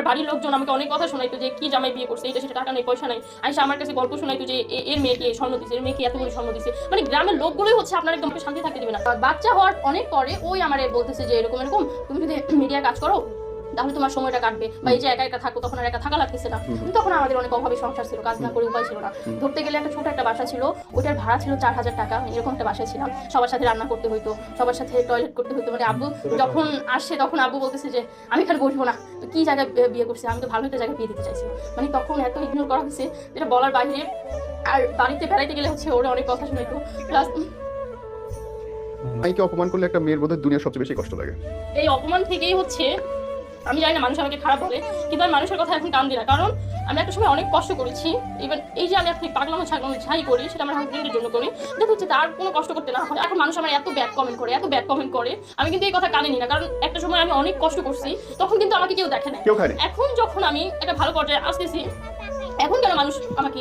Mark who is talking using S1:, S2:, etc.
S1: বাড়ির লোকজন আমাকে অনেক কথা শোনাইতো যে কি জামাই বিয়ে করছে, এটা সেটা, টাকা নেই পয়সা নাই। আইসা আমার কাছে গল্প শোনাইতো যে এর মেয়েকে স্বর্ণ দিছে, এর মেয়েকে এতগুলো স্বর্ণ দিছে। মানে গ্রামের লোকগুলোই হচ্ছে আপনার একদম শান্তি থাকতে দিবে না। বাচ্চা হওয়ার অনেক পরে ওই আমার বলতেছে যে এরকম এরকম তুমি যদি মিডিয়া কাজ করো তাহলে তোমার সময়টা কাটবে, বা এই যে একা একা থাকো, তখন আর একা থাকা লাগতেছে না। তখন আমাদের অনেক অভাবে সংসার ছিল, কাজ না করে উপায় ছিল না। ধরতে গেলে একটা ছোট একটা বাসা ছিল, ওটার ভাড়া ছিল 4000 টাকা। এরকম একটা বাসায় ছিলাম, সবার সাথে রান্না করতে হইতো, সবার সাথে টয়লেট করতে হইতো। মানে আব্বু যখন আসে তখন আব্বু বলতেছে যে আমি এখানে বসবো না, তো কি জায়গায় বিয়ে করছে, আমি তো ভালো একটা জায়গায় বিয়ে দিতে চাইছি। মানে তখন এত ইগনোর করা হয়েছে যেটা বলার বাইরে। আর বাড়িতে বেড়াইতে গেলে হচ্ছে ওরা অনেক কথা শুনাইতো। প্লাস
S2: মাইকে অপমান করলে একটা মেয়ের বোধহয় দুনিয়ার সবচেয়ে বেশি কষ্ট লাগে।
S1: এই অপমান থেকেই হচ্ছে, আমি জানি না মানুষ আমাকে খারাপ বলে, কিন্তু আমি মানুষের কথা এখন কান দিই না। কারণ আমি একটা সময় অনেক কষ্ট করেছি। ইভেন এই যে আমি আপনি পাগলামো ছাই করি, সেটা আমার হাজবেন্ডের জন্য করি, যাতে হচ্ছে তার কোনো কষ্ট করতে না হয়। এখন মানুষ আমার এত ব্যাড কমেন্ট করে, এত ব্যাড কমেন্ট করে, আমি কিন্তু এই কথা কানে নিই না। কারণ একটা সময় আমি অনেক কষ্ট করছি, তখন কিন্তু আমাকে কেউ দেখে না। এখন যখন আমি একটা ভালো পর্যায়ে আসতেছি, এখন কেন মানুষ আমাকে